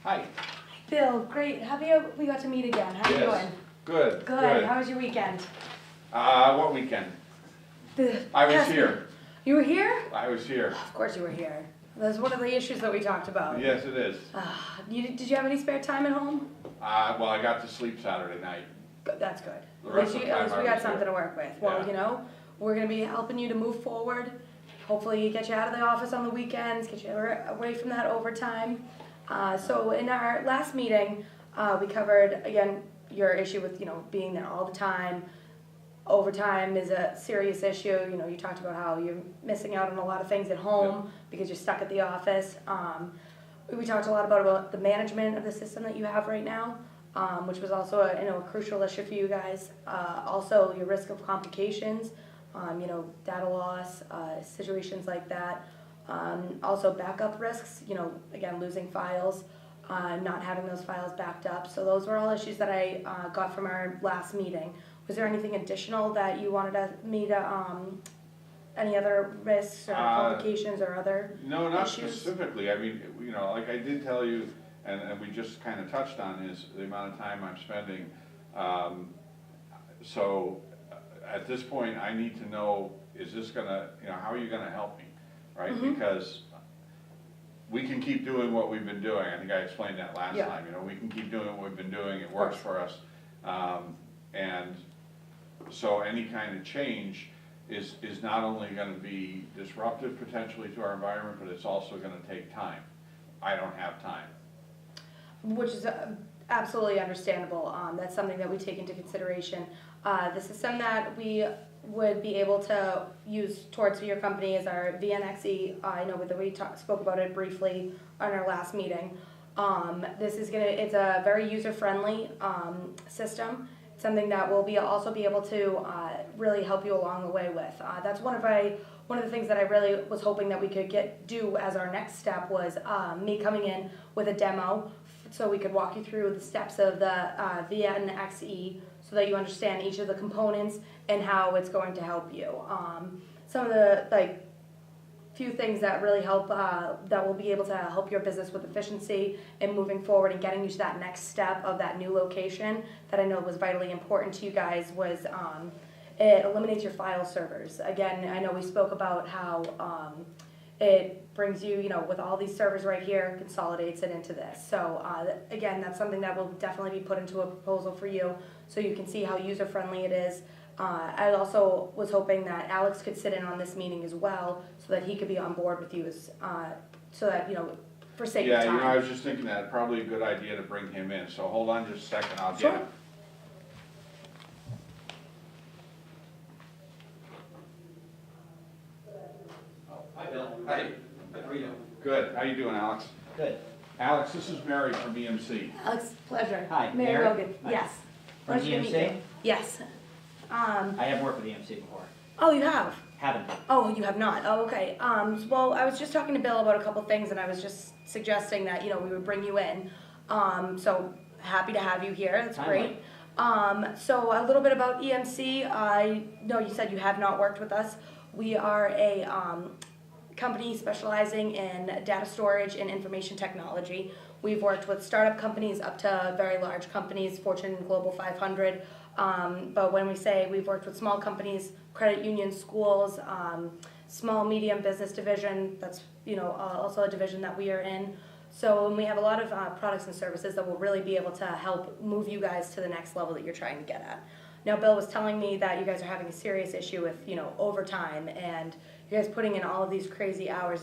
Hi. Bill, great. Happy we got to meet again. How you Yes. doing? Good. Good. How was your weekend? What weekend? I was here. You were here? I was here. Of course you were here. That's one of the issues that we talked about. Yes, it is. Did you have any spare time at home? Well, I got to sleep Saturday night. Good, that's good. The At rest least, of the at time least I we got was something here. to work with. Well, Yeah. you know, we're going to be helping you to move forward. Hopefully get you out of the office on the weekends, get you away from that overtime. So in our last meeting, we covered, again, your issue with, being there all the time. Overtime is a serious issue. You talked about how you're missing out on a lot of things at home because you're stuck at the office. We talked a lot about the management of the system that you have right now, which was also a crucial issue for you guys. Also, your risk of complications, data loss, situations like that. Also, backup risks. Again, losing files, not having those files backed up. So those were all issues that I got from our last meeting. Was there anything additional that you wanted me to, any other risks or complications or other No, not issues? specifically. I mean, like I did tell you, and we just kind of touched on, is the amount of time I'm spending. So at this point, I need to know, is this gonna, how are you gonna help me, right? Mm-hmm. Because we can keep doing what we've been doing. I think I explained that last Yeah. time. We can keep doing what we've been doing. It works for us. And so any kind of change is not only going to be disruptive potentially to our environment, but it's also going to take time. I don't have time. Which is absolutely understandable. That's something that we take into consideration. The system that we would be able to use towards your company is our VNXE. I know that we spoke about it briefly on our last meeting. It's a very user-friendly system. Something that we'll also be able to really help you along the way with. That's one of the things that I really was hoping that we could do as our next step was me coming in with a demo so we could walk you through the steps of the VNXE so that you understand each of the components and how it's going to help you. Some of the few things that really help, that will be able to help your business with efficiency and moving forward and getting you to that next step of that new location that I know was vitally important to you guys was it eliminates your file servers. Again, I know we spoke about how it brings you, with all these servers right here, consolidates it into this. So again, that's something that will definitely be put into a proposal for you so you can see how user-friendly it is. I also was hoping that Alex could sit in on this meeting as well, so that he could be on board with you, so that for sake of time. Yeah, I was just thinking that probably a good idea to bring him in. So hold on just a second, I'll Sure. get him. Hi, Bill. Hi. How are you? Good. How you doing, Alex? Good. Alex, this is Mary from EMC. Alex, pleasure. Hi, Mary Mary. Rogan. Hi. Yes. From Pleasure to meet EMC? you. Yes. I have worked with EMC before. Oh, you have? Haven't. Oh, you have not. Oh, okay. Well, I was just talking to Bill about a couple things, and I was just suggesting that we would bring you in. So happy to have you here. That's great. So a little bit about EMC. I know you said you have not worked with us. We are a company specializing in data storage and information technology. We've worked with startup companies up to very large companies, Fortune Global 500. But when we say we've worked with small companies, credit unions, schools, small medium business division, that's also a division that we are in. So we have a lot of products and services that will really be able to help move you guys to the next level that you're trying to get at. Now, Bill was telling me that you guys are having a serious issue with overtime, and you guys putting in all of these crazy hours.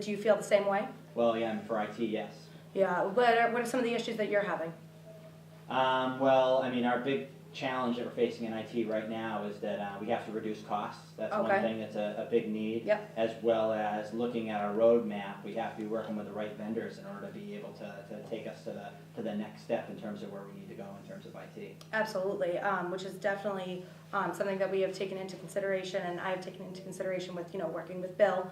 Do you feel the same way? Well, yeah, for IT, yes. Yeah. What are some of the issues that you're having? Well, I mean, our big challenge that we're facing in IT right now is that we have to reduce costs. That's Okay. one thing that's a big need. Yep. As well as looking at our roadmap, we have to be working with the right vendors in order to be able to take us to the next step in terms of where we need to go in terms of IT. Absolutely, which is definitely something that we have taken into consideration, and I have taken into consideration with working with Bill.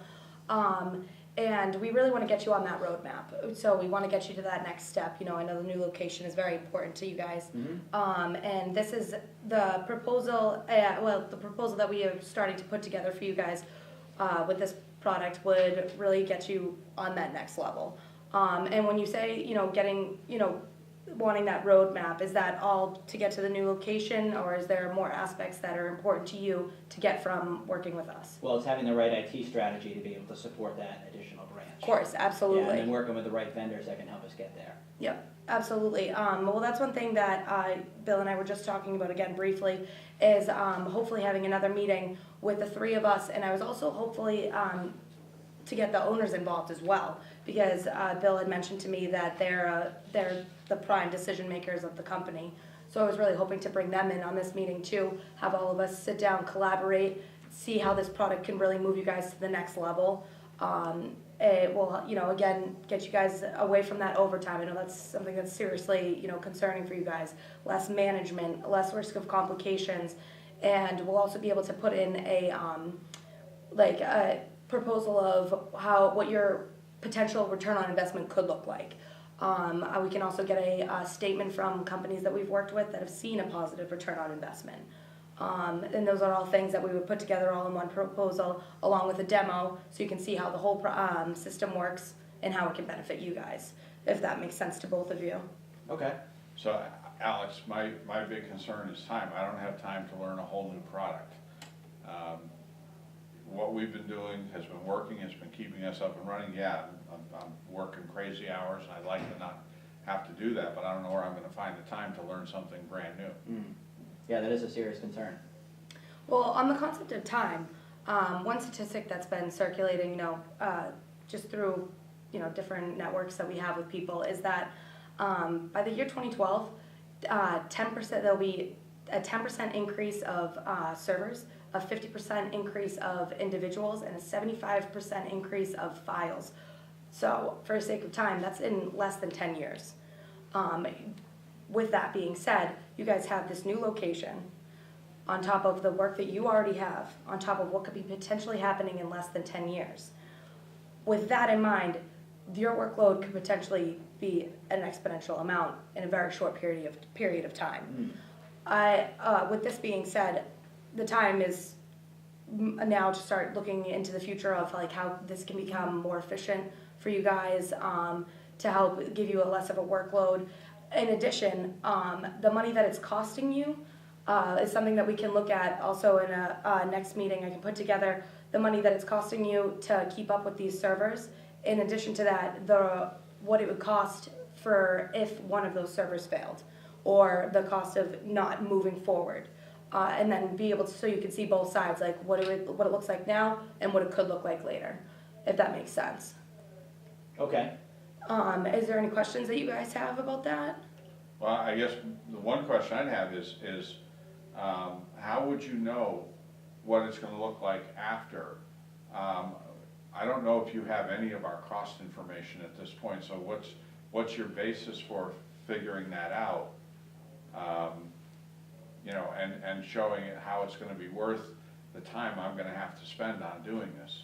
And we really want to get you on that roadmap. So we want to get you to that next step. I know the new location is very important to you guys. Mm-hmm. And this is the proposal, the proposal that we are starting to put together for you guys with this product would really get you on that next level. And when you say, getting, wanting that roadmap, is that all to get to the new location, or is there more aspects that are important to you to get from working with us? Well, it's having the right IT strategy to be able to support that additional branch. Of course, absolutely. Yeah, and then working with the right vendors that can help us get there. Yep, absolutely. Well, that's one thing that Bill and I were just talking about again briefly, is hopefully having another meeting with the three of us, and I was also hopefully to get the owners involved as well, because Bill had mentioned to me that they're the prime decision makers of the company. So I was really hoping to bring them in on this meeting too, have all of us sit down, collaborate, see how this product can really move you guys to the next level. It will, again, get you guys away from that overtime. I know that's something that's seriously, concerning for you guys. Less management, less risk of complications, and we'll also be able to put in a proposal of what your potential return on investment could look like. We can also get a statement from companies that we've worked with that have seen a positive return on investment. And those are all things that we would put together all in one proposal, along with a demo, so you can see how the whole system works and how it can benefit you guys, if that makes sense to both of you. Okay. So Alex, my big concern is time. I don't have time to learn a whole new product. What we've been doing has been working, it's been keeping us up and running. Yeah, I'm working crazy hours, and I'd like to not have to do that, but I don't know where I'm gonna find the time to learn something brand new. Yeah, that is a serious concern. Well, on the concept of time, one statistic that's been circulating, just through, different networks that we have with people, is that by the year 2012, 10%, there'll be a 10% increase of servers, a 50% increase of individuals, and a 75% increase of files. So, for the sake of time, that's in less than 10 years. With that being said, you guys have this new location on top of the work that you already have, on top of what could be potentially happening in less than 10 years. With that in mind, your workload could potentially be an exponential amount in a very short period of time. With this being said, the time is now to start looking into the future of how this can become more efficient for you guys, to help give you a less of a workload. In addition, the money that it's costing you is something that we can look at also in a next meeting. I can put together the money that it's costing you to keep up with these servers. In addition to that, what it would cost for if one of those servers failed, or the cost of not moving forward. And then be able to, so you can see both sides, like what it looks like now and what it could look like later, if that makes sense. Okay. Is there any questions that you guys have about that? Well, I guess the one question I'd have is how would you know what it's gonna look like after? I don't know if you have any of our cost information at this point, so what's your basis for figuring that out? And showing it how it's gonna be worth the time I'm gonna have to spend on doing this.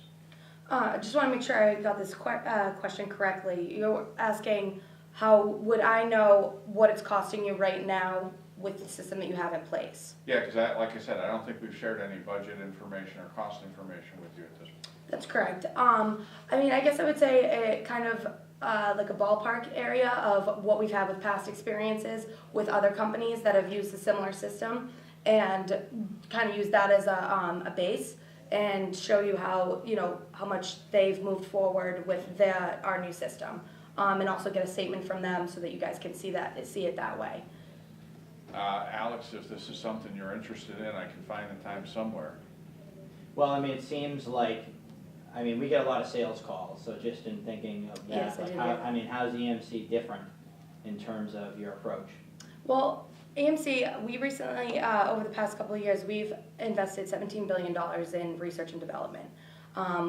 I just want to make sure I got this question correctly. You're asking how would I know what it's costing you right now with the system that you have in place? Yeah, because like I said, I don't think we've shared any budget information or cost information with you at this point. That's correct. I guess I would say it kind of like a ballpark area of what we've had with past experiences with other companies that have used a similar system, and kind of use that as a base, and show you how much they've moved forward with our new system, and also get a statement from them so that you guys can see it that way. Alex, if this is something you're interested in, I can find the time somewhere. Well, it seems like, we get a lot of sales calls, so just in thinking of that, Yes, I do. how's EMC different in terms of your approach? Well, AMC, we recently, over the past couple of years, we've invested $17 billion in research and development.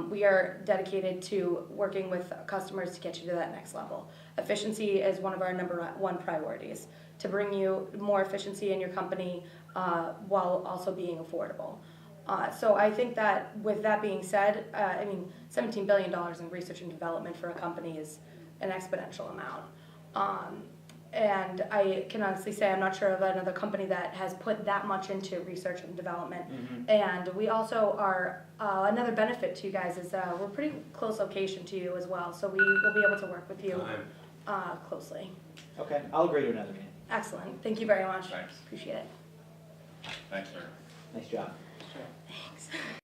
We are dedicated to working with customers to get you to that next level. Efficiency is one of our #1 priorities, to bring you more efficiency in your company while also being affordable. So I think that with that being said, $17 billion in research and development for a company is an exponential amount. And I can honestly say I'm not sure of another company that has put that much into research and development. And we also are, another benefit to you guys is we're pretty close location to you as well, so we will be able to work with you closely. Okay, I'll agree to another meeting. Excellent, thank you very much. Thanks. Appreciate it. Thanks, sir. Nice job. Thanks.